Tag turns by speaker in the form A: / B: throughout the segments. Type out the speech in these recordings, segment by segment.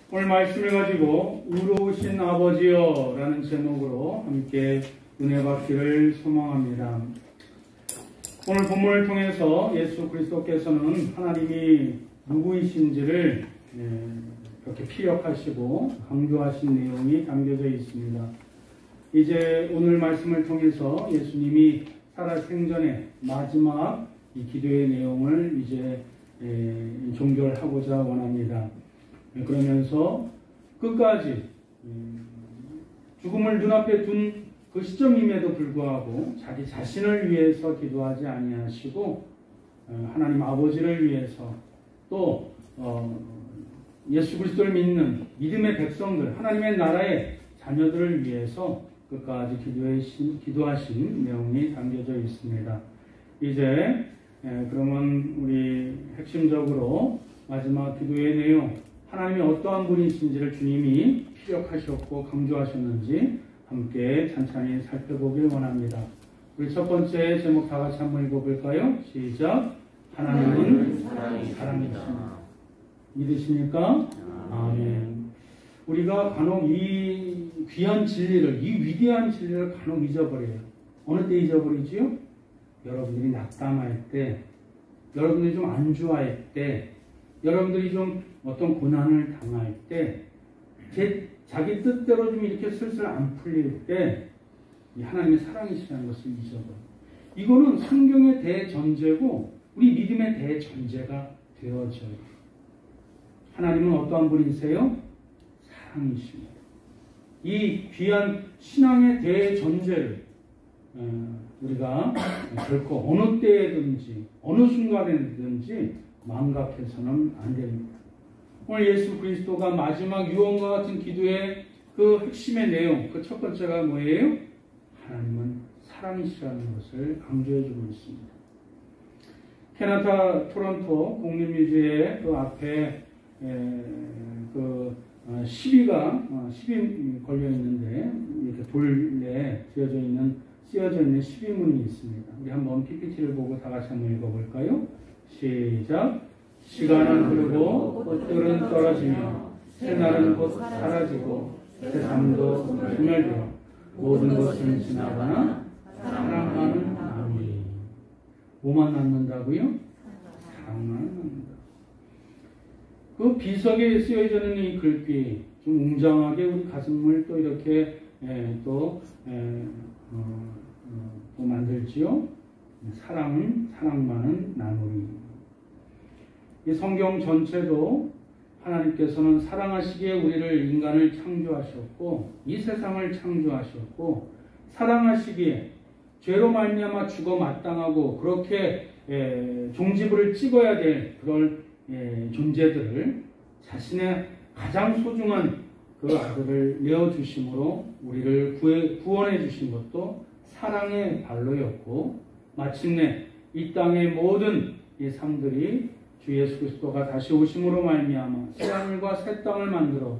A: 오늘 말씀을 가지고 의로우신 아버지여 라는 제목으로 함께 은혜 받기를 소망합니다. 오늘 본문을 통해서 예수 그리스도께서는 하나님이 누구이신지를 그렇게 피력하시고 강조하신 내용이 담겨져 있습니다. 이제 오늘 말씀을 통해서 예수님이 살아생전의 마지막 이 기도의 내용을 이제 종결하고자 원합니다. 그러면서 끝까지 죽음을 눈앞에 둔 그 시점임에도 불구하고 자기 자신을 위해서 기도하지 아니하시고 하나님 아버지를 위해서 또 예수 그리스도를 믿는 믿음의 백성들, 하나님의 나라의 자녀들을 위해서 끝까지 기도하신 내용이 담겨져 있습니다. 이제 그러면 우리 핵심적으로 마지막 기도의 내용, 하나님이 어떠한 분이신지를 주님이 피력하셨고 강조하셨는지 함께 찬찬히 살펴보길 원합니다. 우리 첫 번째 제목 다 같이 한번 읽어볼까요? 시작. 하나님은 사랑이시다. 믿으십니까? 아멘. 우리가 간혹 이 귀한 진리를, 이 위대한 진리를 간혹 잊어버려요. 어느 때 잊어버리지요? 여러분들이 낙담할 때, 여러분들이 좀 안주할 때, 여러분들이 좀 어떤 고난을 당할 때, 자기 뜻대로 좀 이렇게 슬슬 안 풀릴 때, 이 하나님의 사랑이시라는 것을 잊어버려요. 이거는 성경의 대전제고, 우리 믿음의 대전제가 되어져요. 하나님은 어떠한 분이세요? 사랑이십니다. 이 귀한 신앙의 대전제를 우리가 결코 어느 때든지 어느 순간에든지 망각해서는 안 됩니다. 오늘 예수 그리스도가 마지막 유언과 같은 기도의 그 핵심의 내용, 그 첫 번째가 뭐예요? 하나님은 사랑이시라는 것을 강조해주고 있습니다. 캐나다 토론토 국립뮤지의 그 앞에 시비가 걸려 있는데 이렇게 돌에 쓰여져 있는 시비문이 있습니다. 우리 한번 PPT를 보고 다 같이 한번 읽어볼까요? 시작. 시간은 흐르고 꽃들은 떨어지며 새날은 곧 사라지고 세상도 소멸되어 모든 것은 지나가나 사랑만은 남으리. 뭐만 남는다고요? 사랑만 남는다. 그 비석에 쓰여져 있는 이 글귀 좀 웅장하게 우리 가슴을 또 이렇게 또 만들지요. 사랑은 사랑만은 나누리. 이 성경 전체도 하나님께서는 사랑하시기에 우리를 인간을 창조하셨고 이 세상을 창조하셨고 사랑하시기에 죄로 말미암아 죽어 마땅하고 그렇게 종지부를 찍어야 될 그런 존재들을 자신의 가장 소중한 그 아들을 내어주심으로 우리를 구원해 주신 것도 사랑의 발로였고 마침내 이 땅의 모든 이 삶들이 주 예수 그리스도가 다시 오심으로 말미암아 새 하늘과 새 땅을 만들어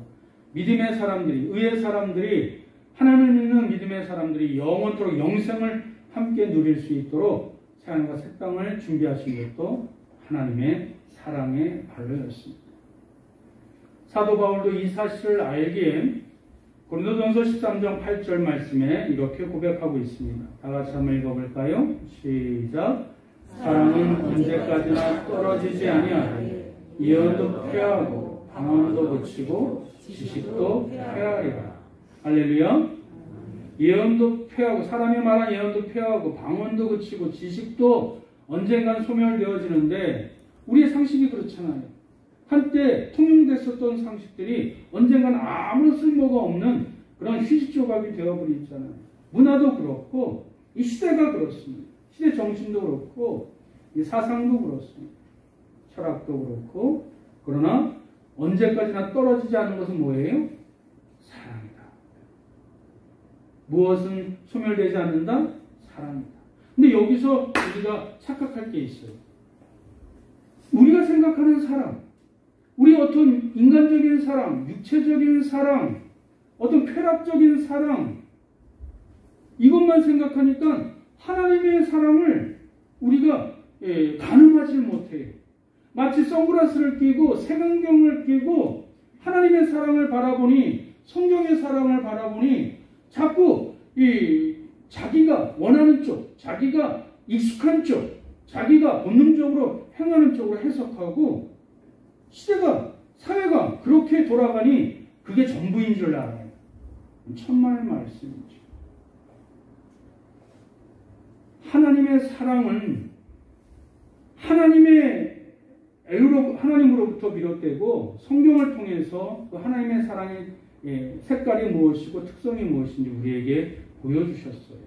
A: 믿음의 사람들이, 의의 사람들이, 하나님을 믿는 믿음의 사람들이 영원토록 영생을 함께 누릴 수 있도록 새 하늘과 새 땅을 준비하신 것도 하나님의 사랑의 발로였습니다. 사도 바울도 이 사실을 알기에 고린도전서 13장 8절 말씀에 이렇게 고백하고 있습니다. 다 같이 한번 읽어볼까요? 시작. 사랑은 언제까지나 떨어지지 아니하리. 예언도 폐하고 방언도 그치고 지식도 폐하리라. 할렐루야. 예언도 폐하고 사람이 말한 예언도 폐하고 방언도 그치고 지식도 언젠간 소멸되어지는데 우리의 상식이 그렇잖아요. 한때 통용됐었던 상식들이 언젠간 아무런 쓸모가 없는 그런 휴지 조각이 되어버리잖아요. 문화도 그렇고 이 시대가 그렇습니다. 시대 정신도 그렇고 이 사상도 그렇습니다. 철학도 그렇고 그러나 언제까지나 떨어지지 않는 것은 뭐예요? 사랑이다. 무엇은 소멸되지 않는다? 사랑이다. 근데 여기서 우리가 착각할 게 있어요. 우리가 생각하는 사랑, 우리 어떤 인간적인 사랑, 육체적인 사랑, 어떤 쾌락적인 사랑 이것만 생각하니까 하나님의 사랑을 우리가 가늠하지 못해요. 마치 선글라스를 끼고 색안경을 끼고 하나님의 사랑을 바라보니, 성경의 사랑을 바라보니 자꾸 자기가 원하는 쪽, 자기가 익숙한 쪽, 자기가 본능적으로 행하는 쪽으로 해석하고 시대가, 사회가 그렇게 돌아가니 그게 전부인 줄 알아요. 천만의 말씀이죠. 하나님의 사랑은 하나님으로부터 비롯되고 성경을 통해서 그 하나님의 사랑의 색깔이 무엇이고 특성이 무엇인지 우리에게 보여주셨어요.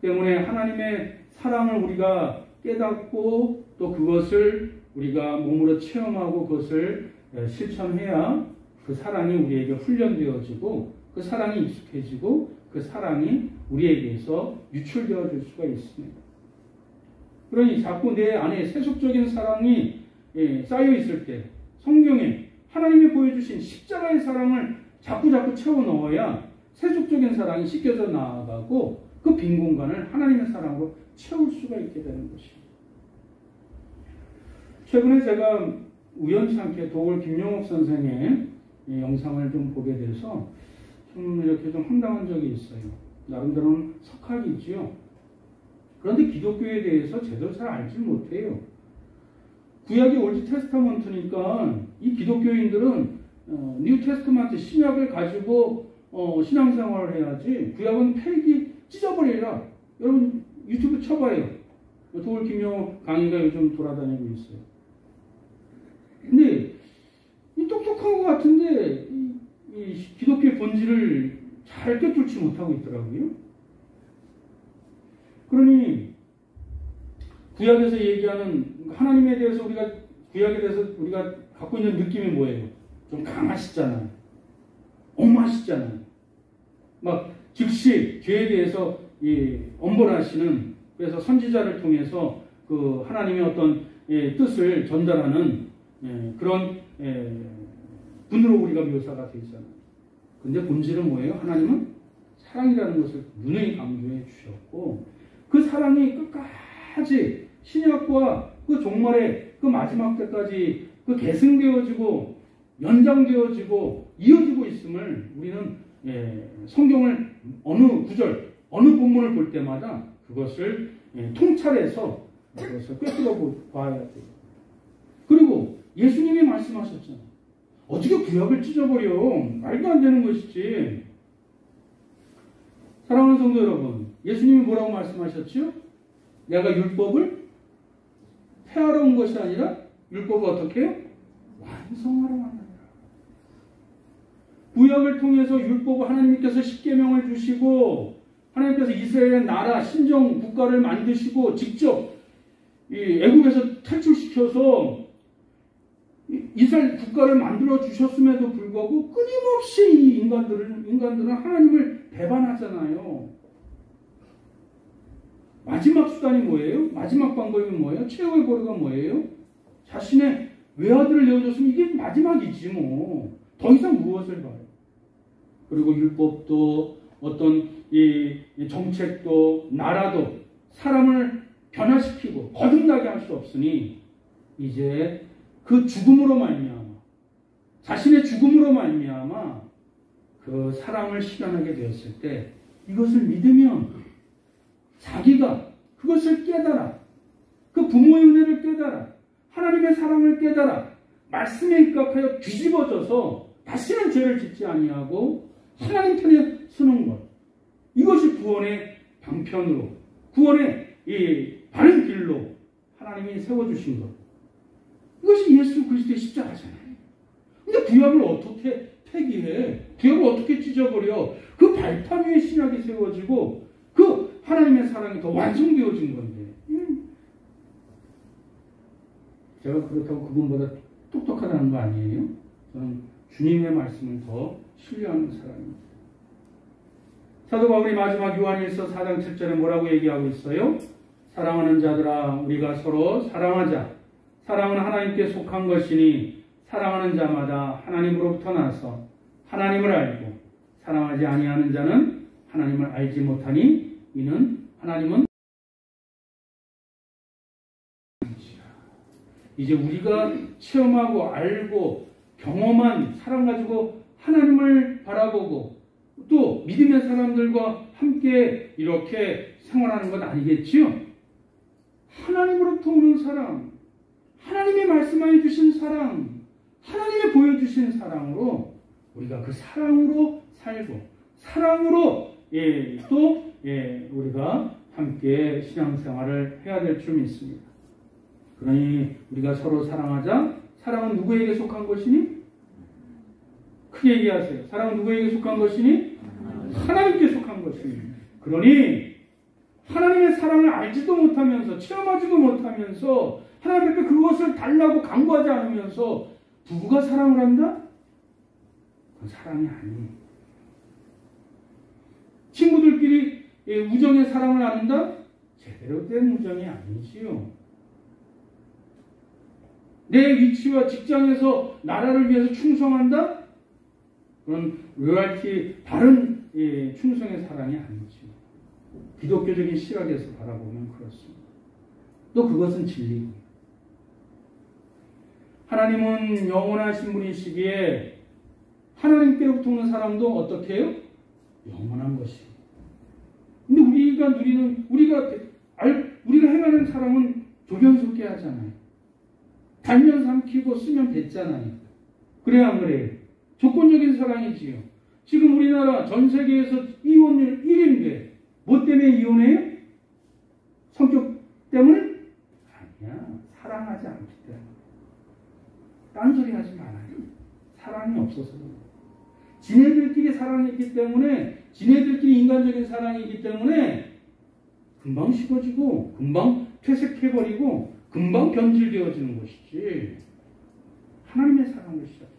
A: 때문에 하나님의 사랑을 우리가 깨닫고 또 그것을 우리가 몸으로 체험하고 그것을 실천해야 그 사랑이 우리에게 훈련되어지고 그 사랑이 익숙해지고 그 사랑이 우리에게서 유출되어질 수가 있습니다. 그러니 자꾸 내 안에 세속적인 사랑이 쌓여 있을 때 성경에 하나님이 보여주신 십자가의 사랑을 자꾸 채워 넣어야 세속적인 사랑이 씻겨져 나아가고 그 빈 공간을 하나님의 사랑으로 채울 수가 있게 되는 것입니다. 최근에 제가 우연치 않게 도올 김용옥 선생의 영상을 좀 보게 돼서 좀 이렇게 좀 황당한 적이 있어요. 나름대로는 석학이지요. 그런데 기독교에 대해서 제대로 잘 알지 못해요. 구약이 올드 테스타먼트니까 이 기독교인들은 뉴 테스타먼트 신약을 가지고 신앙생활을 해야지 구약은 폐기 찢어버리라. 여러분 유튜브 쳐봐요. 도올 김용옥 강의가 요즘 돌아다니고 있어요. 근데 이 똑똑한 것 같은데 이 기독교의 본질을 잘 꿰뚫지 못하고 있더라고요. 그러니 구약에서 얘기하는 하나님에 대해서 구약에 대해서 우리가 갖고 있는 느낌이 뭐예요? 좀 강하시잖아요. 엄하시잖아요. 막 즉시 죄에 대해서 엄벌하시는, 그래서 선지자를 통해서 그 하나님의 어떤 뜻을 전달하는 그런 분으로 우리가 묘사가 되어 있잖아요. 근데 본질은 뭐예요? 하나님은 사랑이라는 것을 누누이 강조해 주셨고 그 사랑이 끝까지 신약과 그 종말의 그 마지막 때까지 그 계승되어지고 연장되어지고 이어지고 있음을 우리는 성경을 어느 구절, 어느 본문을 볼 때마다 그것을 통찰해서 그것을 꿰뚫어 봐야 돼요. 그리고 예수님이 말씀하셨잖아요. 어떻게 구약을 찢어버려? 말도 안 되는 것이지. 사랑하는 성도 여러분, 예수님이 뭐라고 말씀하셨죠? 내가 율법을 폐하러 온 것이 아니라 율법을 어떻게 해요? 완성하러 왔느니라. 구약을 통해서 율법을 하나님께서 십계명을 주시고 하나님께서 이스라엘의 나라, 신정, 국가를 만드시고 직접 애굽에서 탈출시켜서 이스라엘 국가를 만들어 주셨음에도 불구하고 끊임없이 이 인간들은 하나님을 배반하잖아요. 마지막 수단이 뭐예요? 마지막 방법이 뭐예요? 최후의 보루가 뭐예요? 자신의 외아들을 내어줬으면 이게 마지막이지 뭐. 더 이상 무엇을 봐요? 그리고 율법도 어떤 이 정책도 나라도 사람을 변화시키고 거듭나게 할 수 없으니 이제 그 죽음으로 말미암아, 자신의 죽음으로 말미암아 그 사랑을 실현하게 되었을 때 이것을 믿으면 자기가 그것을 깨달아, 그 부모의 은혜를 깨달아, 하나님의 사랑을 깨달아 말씀에 입각하여 뒤집어져서 다시는 죄를 짓지 아니하고 하나님 편에 서는 것, 이것이 구원의 방편으로, 구원의 이 바른 길로 하나님이 세워주신 것, 이것이 예수 그리스도의 십자가잖아요. 근데 구약을 어떻게 폐기해? 구약을 어떻게 찢어버려? 그 발판 위에 신약이 세워지고 그 하나님의 사랑이 더 완성되어진 건데. 제가 그렇다고 그분보다 똑똑하다는 거 아니에요? 저는 주님의 말씀을 더 신뢰하는 사람입니다. 사도 바울이 마지막 요한일서 4장 7절에 뭐라고 얘기하고 있어요? 사랑하는 자들아, 우리가 서로 사랑하자. 사랑은 하나님께 속한 것이니 사랑하는 자마다 하나님으로부터 나서 하나님을 알고 사랑하지 아니하는 자는 하나님을 알지 못하니 이는 하나님은 이제 우리가 체험하고 알고 경험한 사랑 가지고 하나님을 바라보고 또 믿음의 사람들과 함께 이렇게 생활하는 건 아니겠지요? 하나님으로부터 오는 사랑, 하나님의 말씀하여 주신 사랑, 하나님의 보여주신 사랑으로 우리가 그 사랑으로 살고 사랑으로 또 우리가 함께 신앙생활을 해야 될 줄 믿습니다. 그러니 우리가 서로 사랑하자. 사랑은 누구에게 속한 것이니? 크게 얘기하세요. 사랑은 누구에게 속한 것이니? 하나님께 속한 것이니. 그러니 하나님의 사랑을 알지도 못하면서 체험하지도 못하면서 하나님 앞에 그것을 달라고 강구하지 않으면서 부부가 사랑을 한다? 그건 사랑이 아니에요. 친구들끼리 우정의 사랑을 나눈다? 제대로 된 우정이 아니지요. 내 위치와 직장에서 나라를 위해서 충성한다? 그건 로열티 다른 충성의 사랑이 아니지요. 기독교적인 시각에서 바라보면 그렇습니다. 또 그것은 진리입니다. 하나님은 영원하신 분이시기에 하나님께로부터 오는 사랑도 어떻게 해요? 영원한 것이에요. 근데 우리가 누리는, 우리가 행하는 사랑은 조변속게 하잖아요. 달면 삼키고 쓰면 됐잖아요. 그래야 안 그래요? 조건적인 사랑이지요. 지금 우리나라 전 세계에서 이혼율 1위인데 뭐 때문에 이혼해요? 성격 때문에? 아니야. 사랑하지 않기 때문에. 딴소리 하지 말아요. 사랑이 없어서 그래요. 지네들끼리 사랑했기 때문에, 지네들끼리 인간적인 사랑이기 때문에 금방 식어지고 금방 퇴색해버리고 금방 변질되어지는 것이지, 하나님의 사랑을 시작해야지.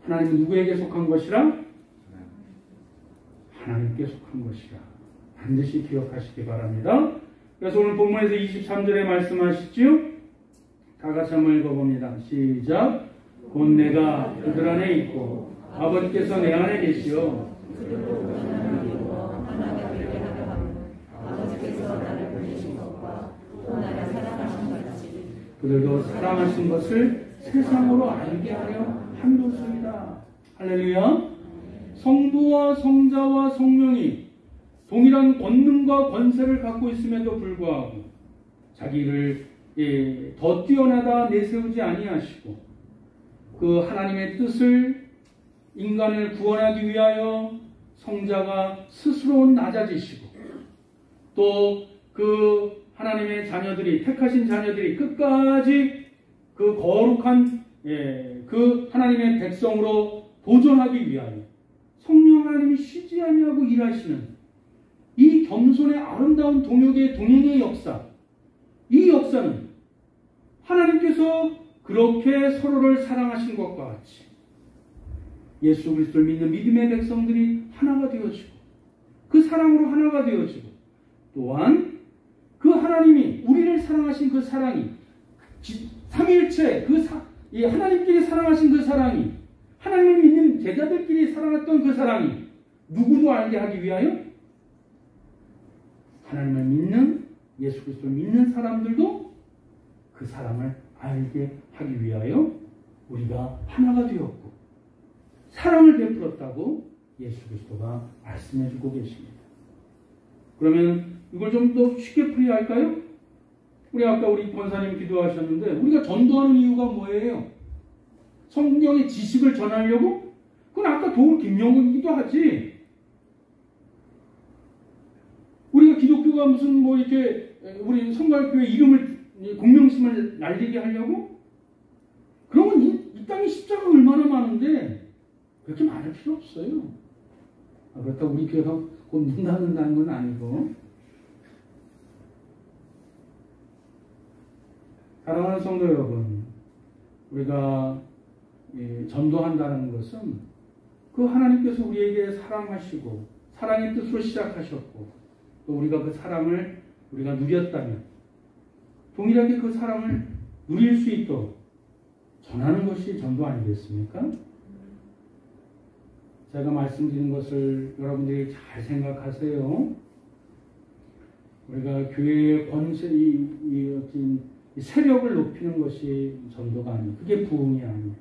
A: 하나님은 누구에게 속한 것이라? 하나님께 속한 것이라. 반드시 기억하시기 바랍니다. 그래서 오늘 본문에서 23절에 말씀하시죠. 다 같이 한번 읽어봅니다. 시작. 곧 내가 그들 안에 있고 아버지께서 내 안에 계시오. 그들도 사랑하신 것을 세상으로 알게 하려 함이었습니다. 할렐루야. 성부와 성자와 성령이 동일한 권능과 권세를 갖고 있음에도 불구하고 자기를 더 뛰어나다 내세우지 아니하시고 그 하나님의 뜻을 인간을 구원하기 위하여 성자가 스스로 낮아지시고 또 그 하나님의 자녀들이, 택하신 자녀들이 끝까지 그 거룩한 그 하나님의 백성으로 도전하기 위하여 성령 하나님이 쉬지 아니하고 일하시는 이 겸손의 아름다운 동행의 역사, 이 역사는 하나님께서 그렇게 서로를 사랑하신 것과 같이 예수 그리스도를 믿는 믿음의 백성들이 하나가 되어지고 그 사랑으로 하나가 되어지고 또한 그 하나님이 우리를 사랑하신 그 사랑이 삼위일체 이 하나님끼리 사랑하신 그 사랑이 하나님을 믿는 제자들끼리 사랑했던 그 사랑이 누구도 알게 하기 위하여 하나님을 믿는 예수 그리스도를 믿는 사람들도 그 사랑을 알게 하기 위하여 우리가 하나가 되었고 사랑을 베풀었다고 예수 그리스도가 말씀해주고 계십니다. 그러면 이걸 좀 더 쉽게 풀이할까요? 아까 우리 권사님 기도하셨는데 우리가 전도하는 이유가 뭐예요? 성경의 지식을 전하려고? 그건 아까 도울 김영국이기도 하지. 우리가 기독교가 무슨 뭐 이렇게 우리 성가교회 이름을 공명심을 날리게 하려고? 그러면 이 땅에 십자가 얼마나 많은데 그렇게 많을 필요 없어요. 그렇다고 우리 교회가 곧 문 닫는다는 건 아니고. 사랑하는 성도 여러분, 우리가 전도한다는 것은 그 하나님께서 우리에게 사랑하시고 사랑의 뜻으로 시작하셨고 또 우리가 그 사랑을 우리가 누렸다면 동일하게 그 사랑을 누릴 수 있도록 전하는 것이 전도 아니겠습니까? 제가 말씀드린 것을 여러분들이 잘 생각하세요. 우리가 교회의 권세, 세력을 높이는 것이 전도가 아니에요. 그게 부흥이 아니에요.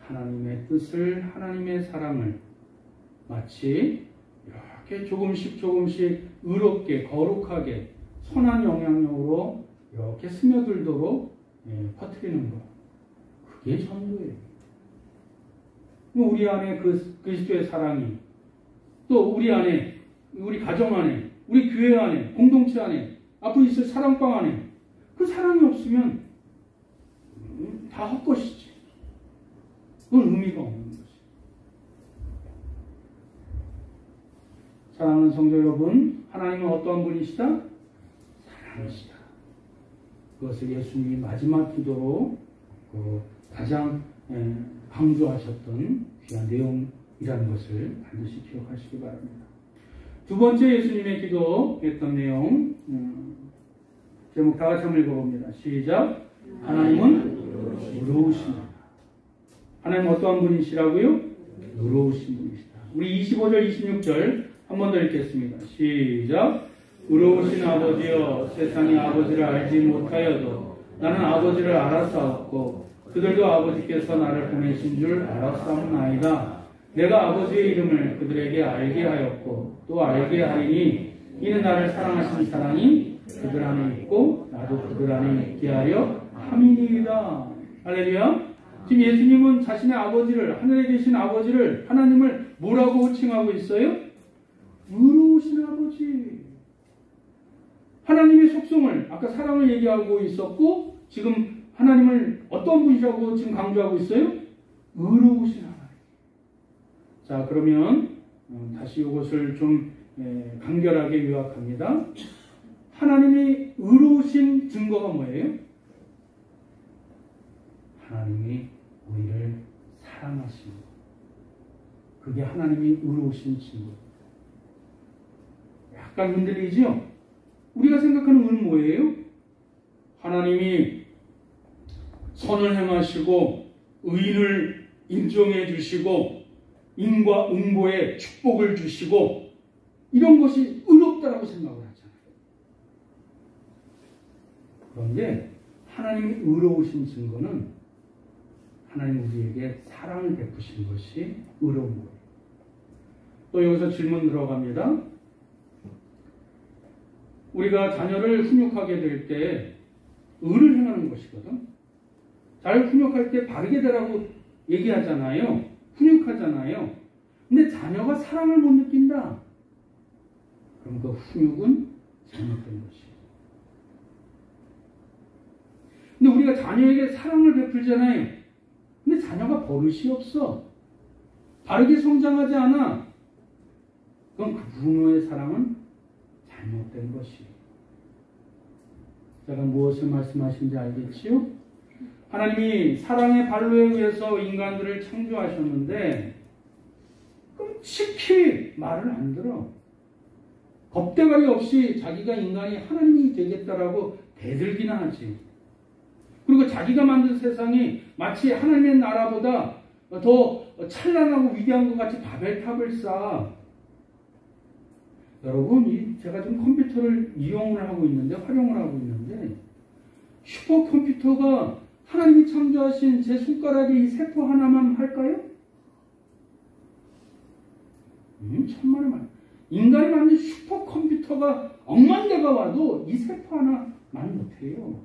A: 하나님의 뜻을, 하나님의 사랑을 마치 이렇게 조금씩 의롭게, 거룩하게, 선한 영향력으로 이렇게 스며들도록 퍼뜨리는 것. 그게 전도예요. 우리 안에 그 그리스도의 사랑이, 또 우리 안에, 우리 가정 안에, 우리 교회 안에, 공동체 안에, 앞으로 있을 사랑방 안에 그 사랑이 없으면 다 헛것이지. 그건 의미가 없는 것이. 사랑하는 성도 여러분, 하나님은 어떠한 분이시다? 사랑이시다. 그것을 예수님이 마지막 기도로 가장 강조하셨던 귀한 내용이라는 것을 반드시 기억하시기 바랍니다. 두 번째 예수님의 기도했던 내용, 제목 다 같이 한번 읽어봅니다. 시작. 하나님은 의로우십니다. 하나님은 어떠한 분이시라고요? 의로우신 분이시다. 우리 25절, 26절 한 번 더 읽겠습니다. 시작. 의로우신 아버지여, 세상이 아버지를 알지 못하여도 나는 아버지를 알았사옵고 그들도 아버지께서 나를 보내신 줄 알았사옵나이다. 내가 아버지의 이름을 그들에게 알게 하였고 또 알게 하리니 이는 나를 사랑하신 사랑이 그들 안에 있고 나도 그들 안에 있게 하려 함이니이다. 할렐루야. 지금 예수님은 자신의 아버지를, 하늘에 계신 아버지를, 하나님을 뭐라고 호칭하고 있어요? 의로우신 아버지. 하나님의 속성을 아까 사랑을 얘기하고 있었고 지금 하나님을 어떤 분이라고 지금 강조하고 있어요? 의로우신 하나님. 자, 그러면 다시 이것을 좀 간결하게 요약합니다. 하나님이 의로우신 증거가 뭐예요? 하나님이 우리를 사랑하시는 것. 그게 하나님이 의로우신 증거. 약간 흔들리죠? 우리가 생각하는 의는 뭐예요? 하나님이 선을 행하시고 의인을 인정해 주시고 인과 응보에 축복을 주시고 이런 것이 의롭다라고 생각을 하잖아요. 그런데 하나님이 의로우신 증거는 하나님 우리에게 사랑을 베푸신 것이 의로운 거예요. 또 여기서 질문 들어갑니다. 우리가 자녀를 훈육하게 될 때 의를 행하는 것이거든. 잘 훈육할 때 바르게 되라고 얘기하잖아요. 훈육하잖아요. 근데 자녀가 사랑을 못 느낀다. 그럼 그 훈육은 잘못된 것이에요. 근데 우리가 자녀에게 사랑을 베풀잖아요. 근데 자녀가 버릇이 없어. 바르게 성장하지 않아. 그럼 그 부모의 사랑은 잘못된 것이에요. 제가 무엇을 말씀하신지 알겠지요? 하나님이 사랑의 발로에 의해서 인간들을 창조하셨는데 끔찍히 말을 안 들어. 겁대가리 없이 자기가 인간이 하나님이 되겠다라고 대들기나 하지. 그리고 자기가 만든 세상이 마치 하나님의 나라보다 더 찬란하고 위대한 것 같이 바벨탑을 쌓아. 여러분, 제가 지금 컴퓨터를 이용을 하고 있는데, 활용을 하고 있는데, 슈퍼컴퓨터가 하나님이 창조하신 제 손가락에 이 세포 하나만 할까요? 천만의 말. 인간이 만든 슈퍼컴퓨터가 억만 대가 와도 이 세포 하나만 못해요.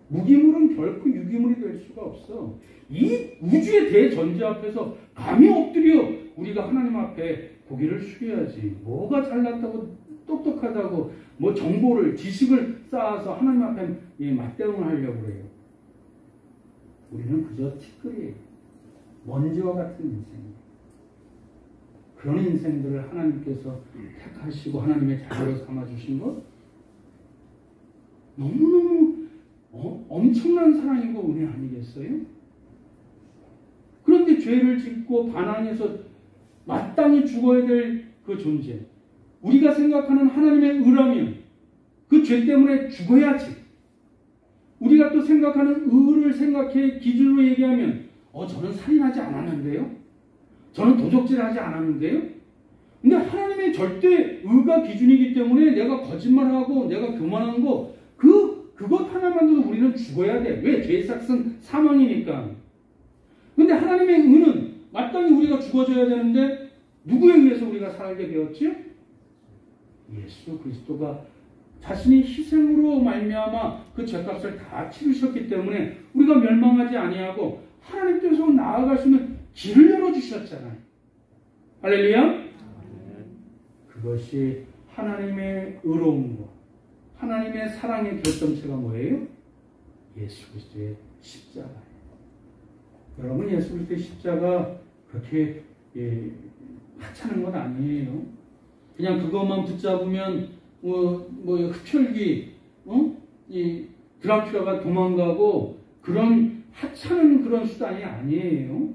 A: 무기물은 결코 유기물이 될 수가 없어. 이 우주의 대전제 앞에서 감히 엎드려 우리가 하나님 앞에 고개를 숙여야지. 뭐가 잘났다고 똑똑하다고 뭐 정보를 지식을 쌓아서 하나님 앞에 맞대응을 하려고 그래요. 우리는 그저 티끌이에요. 먼지와 같은 인생이에요. 그런 인생들을 하나님께서 택하시고 하나님의 자녀로 삼아주신 것 너무너무 엄청난 사랑이고 은혜 아니겠어요? 그런데 죄를 짓고 반항해서 마땅히 죽어야 될 그 존재, 우리가 생각하는 하나님의 의라면 그 죄 때문에 죽어야지. 우리가 또 생각하는 의를 생각해 기준으로 얘기하면 저는 살인하지 않았는데요? 저는 도적질하지 않았는데요? 근데 하나님의 절대 의가 기준이기 때문에 내가 거짓말하고 내가 교만한 거 그것 하나만으로도 우리는 죽어야 돼. 왜? 죄의 삭은 사망이니까. 근데 하나님의 은은 마땅히 우리가 죽어줘야 되는데 누구에 의해서 우리가 살게 되었지? 예수 그리스도가 자신이 희생으로 말미암아 그 죄값을 다 치르셨기 때문에 우리가 멸망하지 아니하고 하나님께서 나아갈 수 있는 길을 열어주셨잖아요. 할렐루야. 그것이 하나님의 의로움과 하나님의 사랑의 결정체가 뭐예요? 예수 그리스도의 십자가예요. 여러분, 예수 그리스도의 십자가 그렇게 하찮은 건 아니에요. 그냥 그것만 붙잡으면 흡혈귀, 이 드라큘라가 도망가고 그런 하찮은 그런 수단이 아니에요.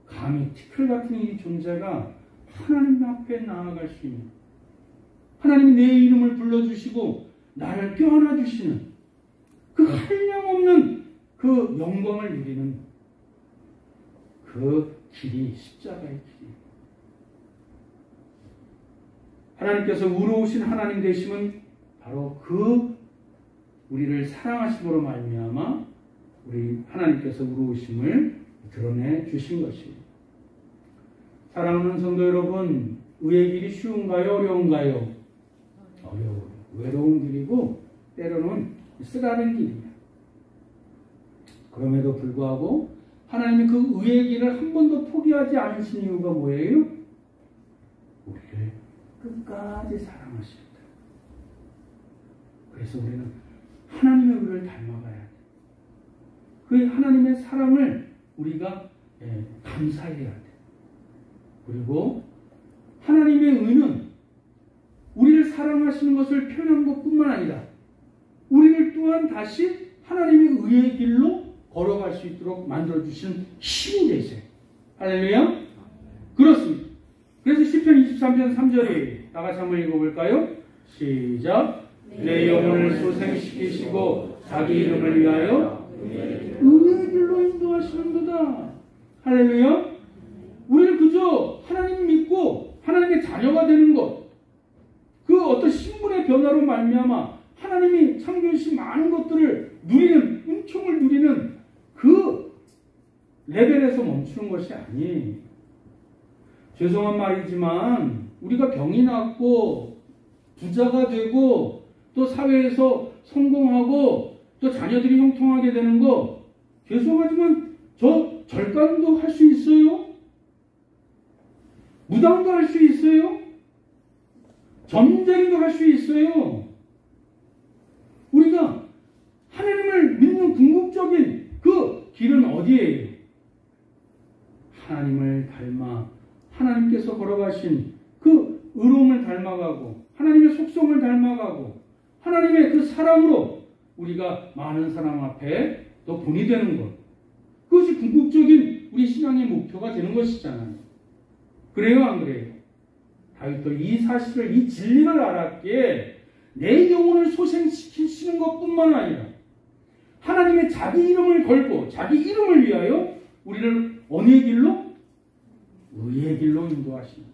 A: 감히 티끌 같은 이 존재가 하나님 앞에 나아갈 수 있는, 하나님이 내 이름을 불러주시고 나를 껴안아 주시는 그 한량없는 그 영광을 누리는 그 길이 십자가의 길이. 하나님께서 의로우신 하나님 되심은 바로 그 우리를 사랑하심으로 말미암아 우리 하나님께서 의로우심을 드러내 주신 것입니다. 사랑하는 성도 여러분, 의의 길이 쉬운가요? 어려운가요? 어려워요. 외로운 길이고 때로는 쓰라린 길이에요. 그럼에도 불구하고 하나님이 그 의의 길을 한 번도 포기하지 않으신 이유가 뭐예요? 우리를 끝까지 사랑하십니다. 그래서 우리는 하나님의 의를 닮아가야 돼. 그 하나님의 사랑을 우리가 감사해야 돼. 그리고 하나님의 의는 우리를 사랑하시는 것을 표현한 것뿐만 아니라 우리를 또한 다시 하나님의 의의 길로 걸어갈 수 있도록 만들어주시는 힘이 되세요. 할렐루야? 그렇습니다. 그래서 시편 23편 3절에 나가서 한번 읽어볼까요? 시작. 내 영혼을 소생시키시고 자기 이름을 위하여 의의 길로 인도하시는도다. 할렐루야? 우리는 그저 하나님 믿고 하나님의 자녀가 되는 것, 그 어떤 신분의 변화로 말미암아 하나님이 창조하신 많은 것들을 누리는, 은총을 누리는 그 레벨에서 멈추는 것이 아니에요. 죄송한 말이지만 우리가 병이 낫고 부자가 되고 또 사회에서 성공하고 또 자녀들이 형통하게 되는 거, 죄송하지만 저 절간도 할 수 있어요? 무당도 할 수 있어요? 점쟁이도 할 수 있어요? 우리가 하나님을 믿는 궁극적인 그 길은 어디예요? 하나님을 닮아 하나님께서 걸어가신 그 의로움을 닮아가고 하나님의 속성을 닮아가고 하나님의 그 사랑으로 우리가 많은 사람 앞에 또 본이 되는 것, 그것이 궁극적인 우리 신앙의 목표가 되는 것이잖아요. 그래요, 안 그래요? 다윗도 이 사실을, 이 진리를 알았기에 내 영혼을 소생시키시는 것뿐만 아니라 하나님의 자기 이름을 걸고 자기 이름을 위하여 우리를 어느 길로? 의의 길로 인도하십니다.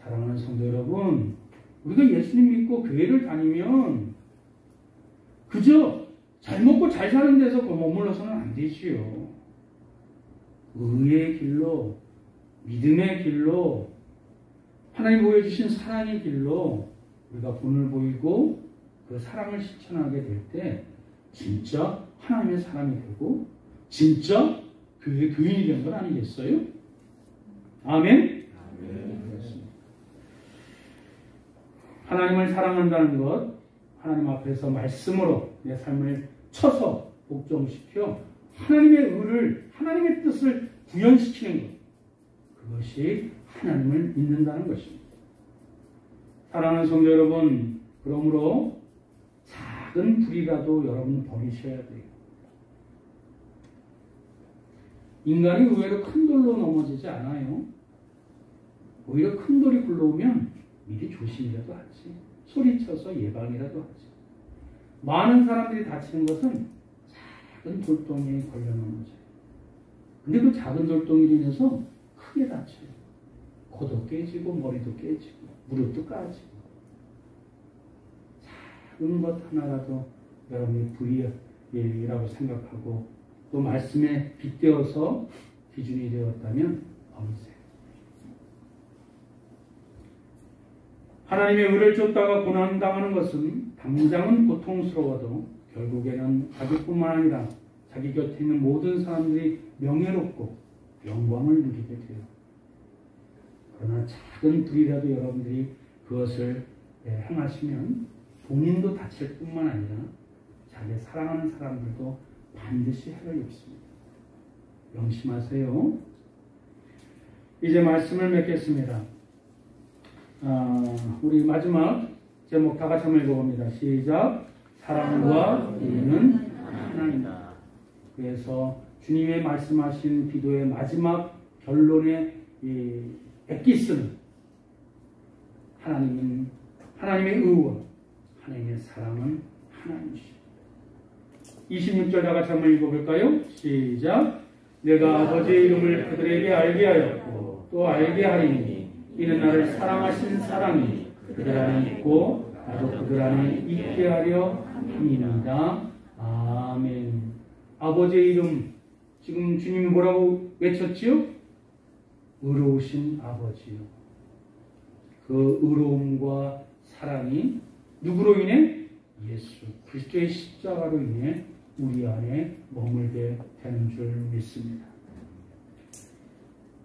A: 사랑하는 성도 여러분, 우리가 예수님 믿고 교회를 다니면 그저 잘 먹고 잘 사는 데서 머물러서는 안 되지요. 의의 길로, 믿음의 길로, 하나님 보여주신 사랑의 길로 우리가 본을 보이고 그 사랑을 실천하게 될 때 진짜 하나님의 사람이 되고 진짜 교회 교인이 된 건 아니겠어요? 아멘? 그렇습니다. 하나님을 사랑한다는 것, 하나님 앞에서 말씀으로 내 삶을 쳐서 복종시켜 하나님의 의를, 하나님의 뜻을 구현시키는 것, 그것이 하나님을 믿는다는 것입니다. 사랑하는 성도 여러분, 그러므로 작은 불이라도 여러분 버리셔야 돼요. 인간이 의외로 큰 돌로 넘어지지 않아요. 오히려 큰 돌이 굴러오면 미리 조심이라도 하지, 소리쳐서 예방이라도 하지. 많은 사람들이 다치는 것은 작은 돌덩이에 걸려 넘어져요. 근데 그 작은 돌덩이로 인해서 크게 다쳐요. 코도 깨지고 머리도 깨지고 무릎도 까지고. 작은 것 하나라도 여러분이 불의라고 생각하고 또 말씀에 빗대어서 기준이 되었다면 버리세요. 하나님의 의를 쫓다가 고난당하는 것은 당장은 고통스러워도 결국에는 자기뿐만 아니라 자기 곁에 있는 모든 사람들이 명예롭고 영광을 누리게 돼요. 그러나 작은 불이라도 여러분들이 그것을 행하시면 본인도 다칠 뿐만 아니라 자기 사랑하는 사람들도 반드시 해를 입습니다. 명심하세요. 이제 말씀을 맺겠습니다. 우리 마지막 제목 다 같이 한번 읽어봅니다. 시작. 사랑과 의는 하나이다. 그래서 주님의 말씀하신 기도의 마지막 결론의 엑기스는 하나님의 의와 하나님의 사랑은 하나님이십니다. 26절 다 같이 한번 읽어볼까요? 시작. 내가 아버지의 이름을 그들에게 알게 하였고 또 알게 하리니 이는 나를 사랑하신 사랑이 그들 안에 있고 나도 그들 안에 있게 하려 함이니이다. 아멘. 아버지의 이름, 지금 주님이 뭐라고 외쳤지요? 의로우신 아버지요. 그 의로움과 사랑이 누구로 인해? 예수 그리스도의 십자가로 인해 우리 안에 머물게 되는 줄 믿습니다.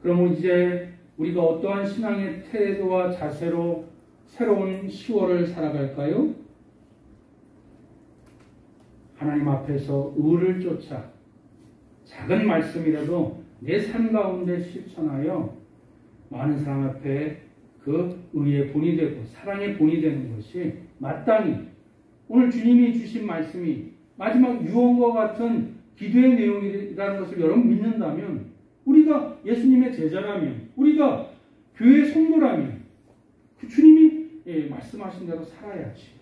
A: 그러면 이제 우리가 어떠한 신앙의 태도와 자세로 새로운 10월을 살아갈까요? 하나님 앞에서 의를 쫓아 작은 말씀이라도 내 삶 가운데 실천하여 많은 사람 앞에 그 의의 본이 되고 사랑의 본이 되는 것이 마땅히 오늘 주님이 주신 말씀이 마지막 유언과 같은 기도의 내용이라는 것을 여러분 믿는다면 우리가 예수님의 제자라면 우리가 교회 성도라면 그 주님이 말씀하신 대로 살아야지.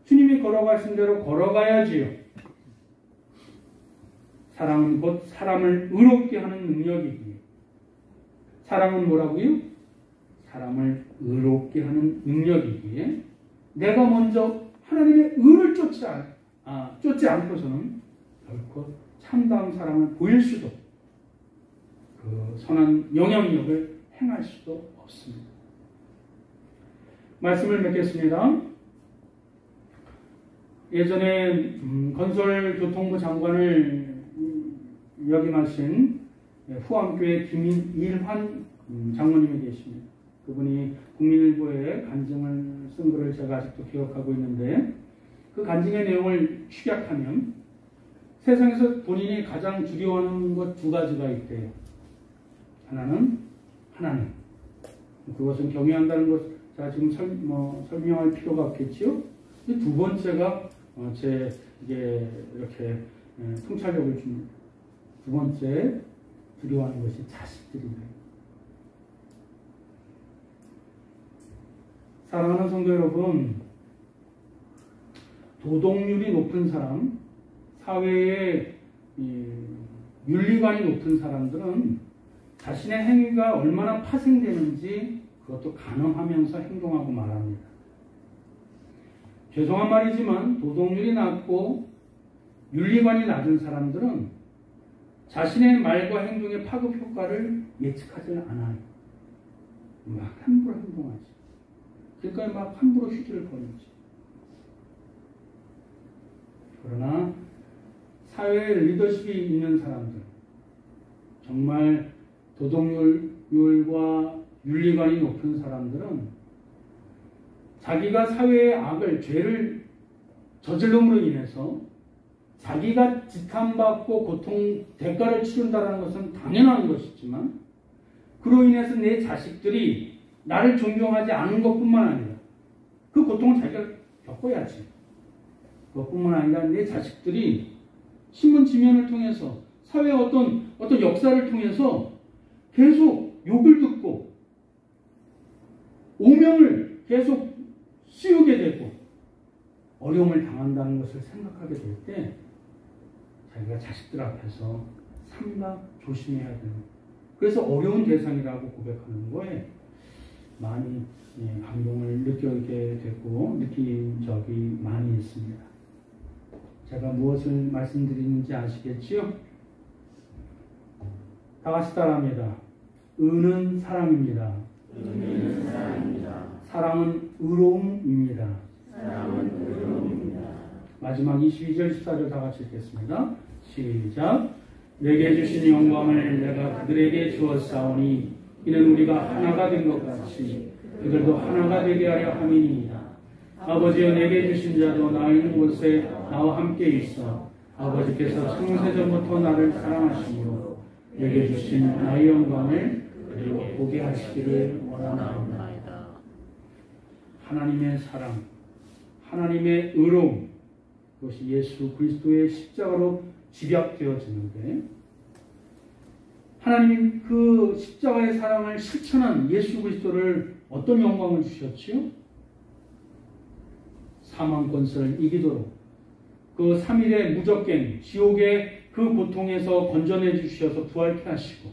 A: 주님이 걸어가신 대로 걸어가야지요. 사랑은 곧 사람을 의롭게 하는 능력이기에 사랑은 뭐라고요? 사람을 의롭게 하는 능력이기에 내가 먼저 하나님의 의를 쫓지 않고서는 결코 참다운 사랑을 보일 수도 그 선한 영향력을 행할 수도 없습니다. 말씀을 맺겠습니다. 예전에 건설교통부 장관을 역임하신 후암교회 김일환 장로님이 계십니다. 그분이 국민일보에 간증을 쓴 글을 제가 아직도 기억하고 있는데 그 간증의 내용을 축약하면 세상에서 본인이 가장 두려워하는 것 두 가지가 있대요. 하나는 하나님. 그것은 경외한다는 것 제가 지금 설명할 필요가 없겠지요. 두 번째가 이게 이렇게 통찰력을 줍니다. 두 번째 두려워하는 것이 자식들이에요. 사랑하는 성도 여러분, 도덕률이 높은 사람, 사회의 윤리관이 높은 사람들은 자신의 행위가 얼마나 파생되는지 그것도 가늠하면서 행동하고 말합니다. 죄송한 말이지만 도덕률이 낮고 윤리관이 낮은 사람들은 자신의 말과 행동의 파급 효과를 예측하지 않아요. 막 함부로 행동하지. 그러니까 막 함부로 휘두를 거리지. 그러나 사회에 리더십이 있는 사람들, 정말 도덕률과 윤리관이 높은 사람들은 자기가 사회의 악을, 죄를 저질름으로 인해서 자기가 지탄받고 고통, 대가를 치른다는 것은 당연한 것이지만 그로 인해서 내 자식들이 나를 존경하지 않은 것뿐만 아니라 그 고통을 자기가 겪어야지. 그것뿐만 아니라 내 자식들이 신문 지면을 통해서 사회의 어떤 역사를 통해서 계속 욕을 듣고 오명을 계속 씌우게 되고 어려움을 당한다는 것을 생각하게 될 때 자기가 자식들 앞에서 상당 조심해야 되는, 그래서 어려운 대상이라고 고백하는 거에 많이 감동을 느끼게 됐고 느낀 적이 많이 있습니다. 제가 무엇을 말씀드리는지 아시겠지요? 다 같이 따라합니다. 의는 사랑입니다.
B: 의는 사랑입니다.
A: 사랑은 의로움입니다.
B: 사랑은 의로움입니다.
A: 마지막 22절 14절 다 같이 읽겠습니다. 시작. 내게 주신 영광을 내가 그들에게 주었사오니 이는 우리가 하나가 된 것 같이 그들도 하나가 되게 하려 함이니이다. 아버지여 내게 주신 자도 나 있는 곳에 나와 함께 있어 아버지께서 창세전부터 나를 사랑하시므로 내게 주신 나의 영광을 그리고 보게 하시기를 원하나이다. 하나님의 사랑, 하나님의 의로움, 그것이 예수 그리스도의 십자가로 집약되어지는데 하나님 그 십자가의 사랑을 실천한 예수 그리스도를 어떤 영광을 주셨지요? 사망 권세를 이기도록 그 3일의 무적갱, 지옥의 그 고통에서 건져내 주셔서 부활케 하시고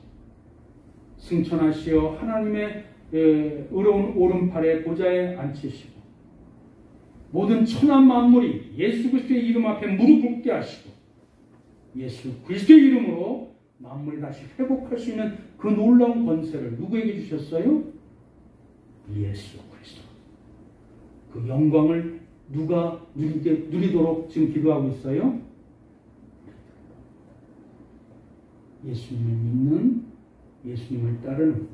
A: 승천하시어 하나님의 의로운 오른팔에 보좌에 앉히시고 모든 천하 만물이 예수 그리스도의 이름 앞에 무릎 꿇게 하시고 예수 그리스도의 이름으로 만물이 다시 회복할 수 있는 그 놀라운 권세를 누구에게 주셨어요? 예수 그리스도. 그 영광을 누가 누리도록 지금 기도하고 있어요? 예수님을 믿는, 예수님을 따르는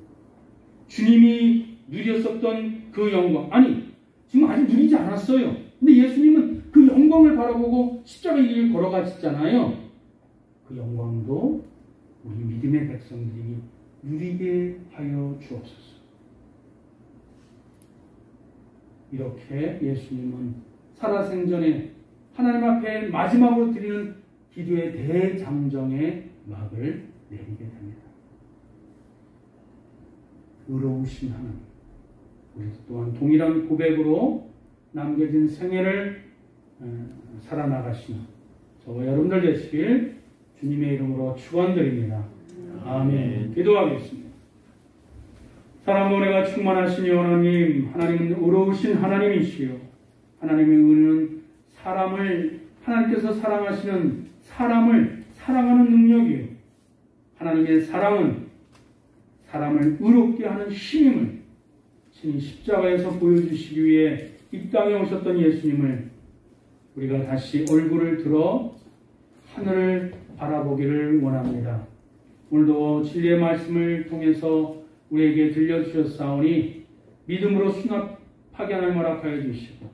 A: 주님이 누렸었던 그 영광. 아니, 지금 아직 누리지 않았어요. 근데 예수님은 그 영광을 바라보고 십자가의 길을 걸어가셨잖아요. 그 영광도 우리 믿음의 백성들이 누리게 하여 주옵소서. 이렇게 예수님은 살아생전에 하나님 앞에 마지막으로 드리는 기도의 대장정의 막을 내리게 됩니다. 의로우신 하나님, 우리 또한 동일한 고백으로 남겨진 생애를 살아나가시는 저와 여러분들 되시길 주님의 이름으로 축원드립니다. 아멘. 기도하겠습니다. 사랑과 은혜가 충만하신 하나님, 하나님은 의로우신 하나님이시요 하나님의 은혜는 하나님께서 사랑하시는 사람을 사랑하는 능력이요 하나님의 사랑은 사람을 의롭게 하는 힘임을 친히 십자가에서 보여주시기 위해 이 땅에 오셨던 예수님을 우리가 다시 얼굴을 들어 하늘을 바라보기를 원합니다. 오늘도 진리의 말씀을 통해서 우리에게 들려주셨사오니 믿음으로 수납하게 하나님 허락하여 주시고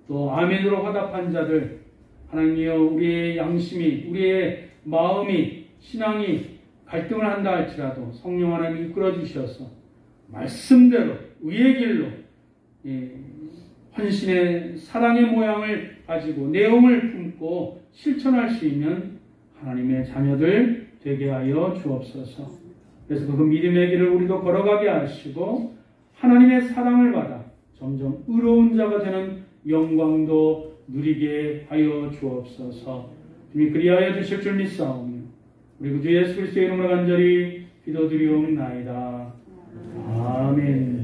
A: 또 아멘으로 화답한 자들 하나님이여 우리의 양심이 우리의 마음이 신앙이 갈등을 한다 할지라도 성령 하나님 이끌어 주셔서 말씀대로 의의 길로 헌신의 사랑의 모양을 가지고 내용을 품고 실천할 수 있는 하나님의 자녀들 되게 하여 주옵소서. 그래서 그 믿음의 길을 우리도 걸어가게 하시고 하나님의 사랑을 받아 점점 의로운 자가 되는 영광도 누리게 하여 주옵소서. 주님 그리하여 주실 줄 믿사오며 우리 구주 예수 그리스도의 이름으로 간절히 기도드리옵나이다. 아멘.